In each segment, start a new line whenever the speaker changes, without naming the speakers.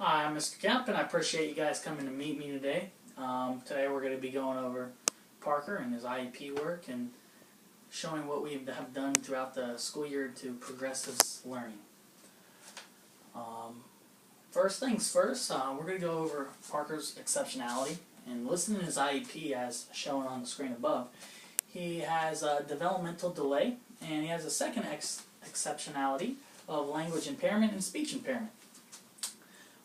Hi, I'm Mr. Kemp, and I appreciate you guys coming to meet me today. Today we're going to be going over Parker and his IEP work and showing what we have done throughout the school year to progress his learning. First things first, we're going to go over Parker's exceptionality and listen to his IEP as shown on the screen above. He has a developmental delay, and he has a second exceptionality of language impairment and speech impairment.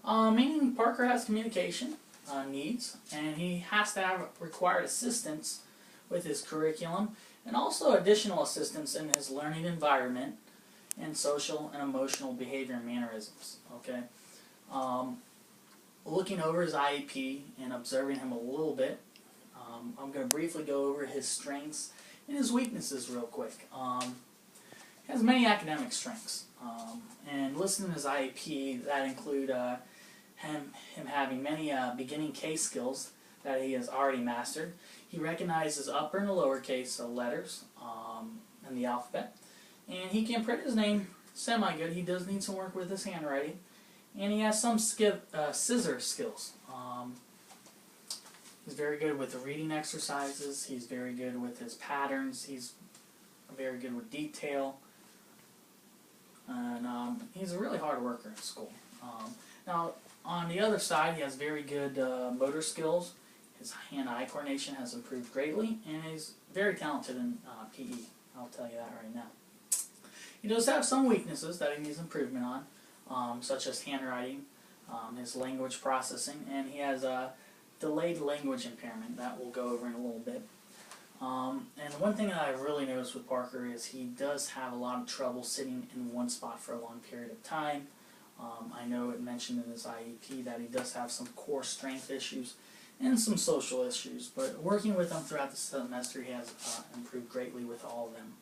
Meaning Parker has communication needs, and he has to have required assistance with his curriculum and also additional assistance in his learning environment and social and emotional behavior and mannerisms. Okay, looking over his IEP and observing him a little bit, I'm going to briefly go over his strengths and his weaknesses real quick. He has many academic strengths, and listening to his IEP, that include him having many beginning case skills that he has already mastered. He recognizes upper and lower case letters in the alphabet, and he can print his name semi-good. He does need some work with his handwriting, and he has some scissor skills. He's very good with the reading exercises. He's very good with his patterns. He's very good with detail, and he's a really hard worker in school. Now, on the other side, he has very good motor skills. His hand-eye coordination has improved greatly, and he's very talented in PE. I'll tell you that right now. He does have some weaknesses that he needs improvement on, such as handwriting, his language processing, and he has a delayed language impairment that we'll go over in a little bit. And one thing that I've really noticed with Parker is he does have a lot of trouble sitting in one spot for a long period of time. I know it mentioned in his IEP that he does have some core strength issues and some social issues, but working with him throughout the semester, he has improved greatly with all of them.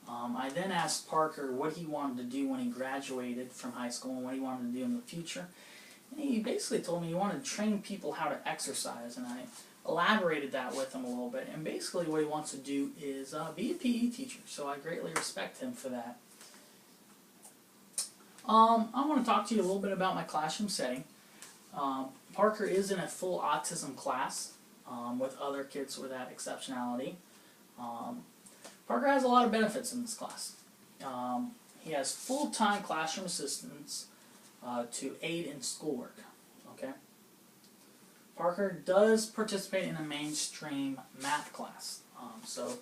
I then asked Parker what he wanted to do when he graduated from high school and what he wanted to do in the future. And he basically told me he wanted to train people how to exercise, and I elaborated that with him a little bit. And basically what he wants to do is be a PE teacher, so I greatly respect him for that. I want to talk to you a little bit about my classroom setting. Parker is in a full autism class with other kids with that exceptionality. Parker has a lot of benefits in this class. He has full-time classroom assistants to aid in schoolwork. Okay. Parker does participate in a mainstream math class. So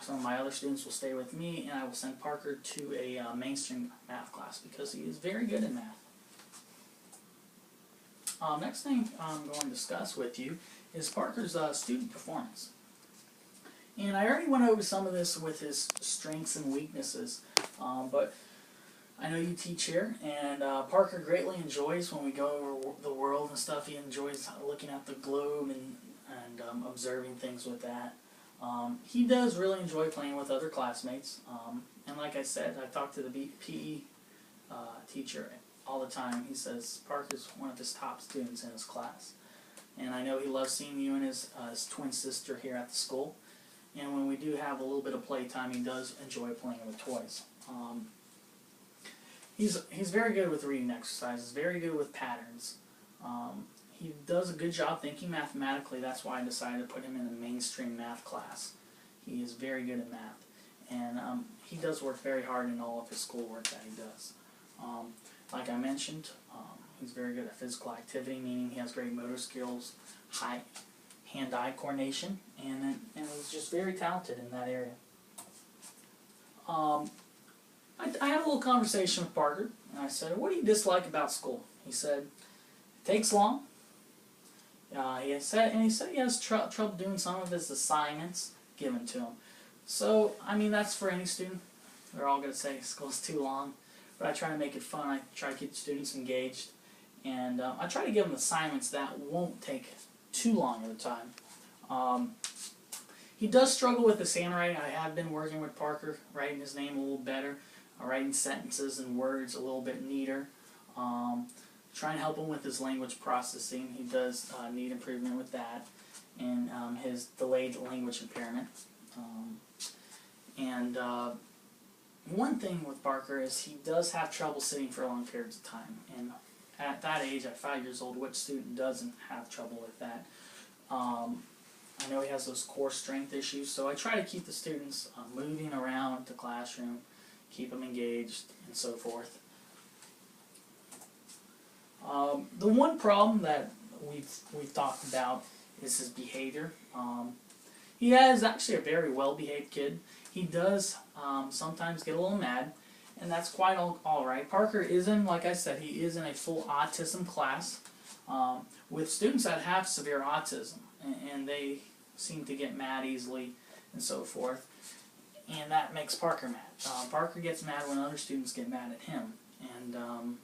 some of my other students will stay with me, and I will send Parker to a mainstream math class because he is very good in math. Next thing I'm going to discuss with you is Parker's student performance. And I already went over some of this with his strengths and weaknesses, but I know you teach here, and Parker greatly enjoys when we go over the world and stuff. He enjoys looking at the globe and observing things with that. He does really enjoy playing with other classmates, and like I said, I talk to the PE teacher all the time. He says Parker's one of his top students in his class, and I know he loves seeing you and his twin sister here at the school. And when we do have a little bit of playtime, he does enjoy playing with toys. He's very good with reading exercises, very good with patterns. He does a good job thinking mathematically. That's why I decided to put him in a mainstream math class. He is very good at math, and he does work very hard in all of his schoolwork that he does. Like I mentioned, he's very good at physical activity, meaning he has great motor skills, high hand-eye coordination, and he's just very talented in that area. I had a little conversation with Parker, and I said, "What do you dislike about school?" He said, "It takes long." He said he has trouble doing some of his assignments given to him. So, I mean, that's for any student. They're all going to say school's too long, but I try to make it fun. I try to keep students engaged, and I try to give them assignments that won't take too long at a time. He does struggle with his handwriting. I have been working with Parker, writing his name a little better, writing sentences and words a little bit neater. Trying to help him with his language processing. He does need improvement with that, and his delayed language impairment. One thing with Parker is he does have trouble sitting for long periods of time, and at that age, at 5 years old, which student doesn't have trouble with that? I know he has those core strength issues, so I try to keep the students moving around the classroom, keep them engaged, and so forth. The one problem that we've talked about is his behavior. He is actually a very well-behaved kid. He does sometimes get a little mad, and that's quite all right. Parker is in, like I said, he is in a full autism class with students that have severe autism, and they seem to get mad easily and so forth, and that makes Parker mad. Parker gets mad when other students get mad at him, and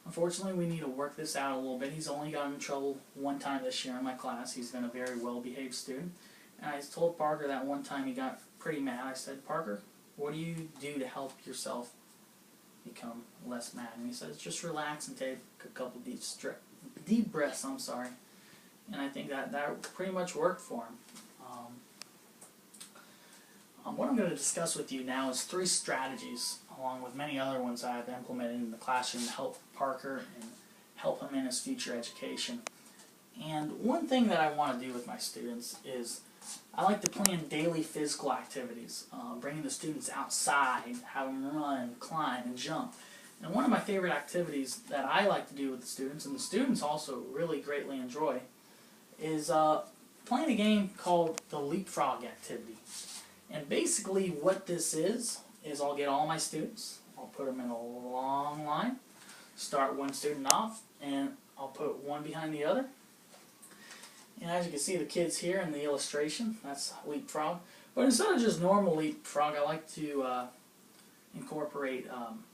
unfortunately we need to work this out a little bit. He's only gotten in trouble one time this year in my class. He's been a very well-behaved student, and I told Parker that one time he got pretty mad. I said, "Parker, what do you do to help yourself become less mad?" And he says, "Just relax and take a couple deep breaths." And I think that pretty much worked for him. What I'm going to discuss with you now is 3 strategies, along with many other ones I've implemented in the classroom to help Parker and help him in his future education. And one thing that I want to do with my students is I like to plan daily physical activities, bringing the students outside, have them run, climb, and jump. And one of my favorite activities that I like to do with the students, and the students also really greatly enjoy, is playing a game called the leapfrog activity. And basically what this is I'll get all my students, I'll put them in a long line, start one student off, and I'll put one behind the other. And as you can see the kids here in the illustration, that's leapfrog. But instead of just normal leapfrog, I like to incorporate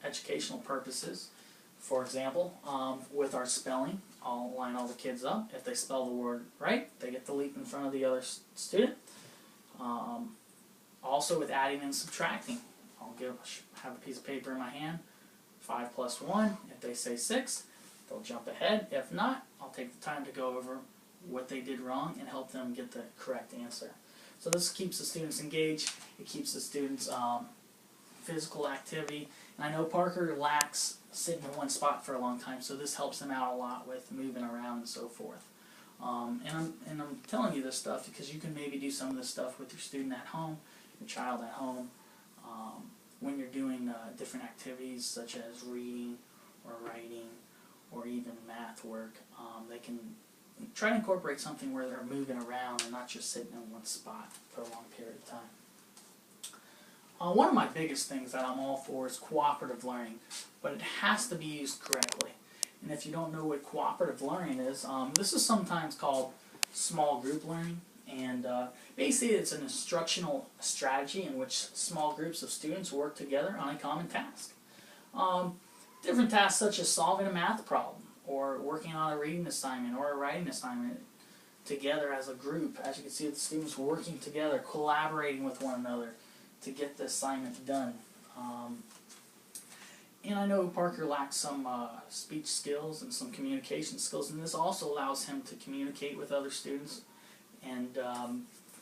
educational purposes. For example, with our spelling, I'll line all the kids up. If they spell the word right, they get to leap in front of the other student. Also with adding and subtracting, I'll have a piece of paper in my hand, 5 plus 1. If they say 6, they'll jump ahead. If not, I'll take the time to go over what they did wrong and help them get the correct answer. So this keeps the students engaged, it keeps the students physical activity, and I know Parker lacks sitting in one spot for a long time, so this helps him out a lot with moving around and so forth. And I'm telling you this stuff because you can maybe do some of this stuff with your student at home, your child at home, when you're doing different activities such as reading or writing or even math work. They can try to incorporate something where they're moving around and not just sitting in one spot for a long period of time. One of my biggest things that I'm all for is cooperative learning, but it has to be used correctly. And if you don't know what cooperative learning is, this is sometimes called small group learning, and basically it's an instructional strategy in which small groups of students work together on a common task. Different tasks such as solving a math problem, or working on a reading assignment or a writing assignment together as a group. As you can see, the students working together, collaborating with one another to get the assignment done. And I know Parker lacks some speech skills and some communication skills, and this also allows him to communicate with other students and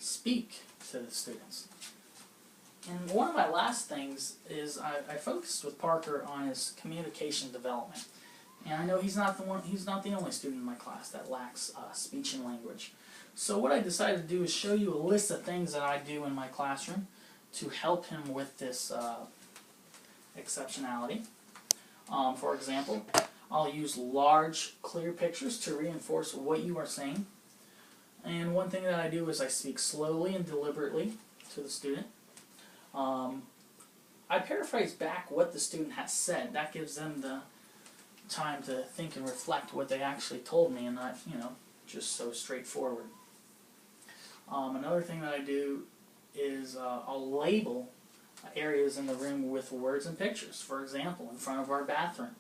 speak to the students. And one of my last things is I focused with Parker on his communication development. And I know he's not the only student in my class that lacks speech and language. So what I decided to do is show you a list of things that I do in my classroom to help him with this exceptionality. For example, I'll use large, clear pictures to reinforce what you are saying. And one thing that I do is I speak slowly and deliberately to the student. I paraphrase back what the student has said. That gives them the time to think and reflect what they actually told me, and not, just so straightforward. Another thing that I do is I'll label areas in the room with words and pictures. For example, in front of our bathroom,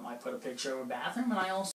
I put a picture of a bathroom, and I also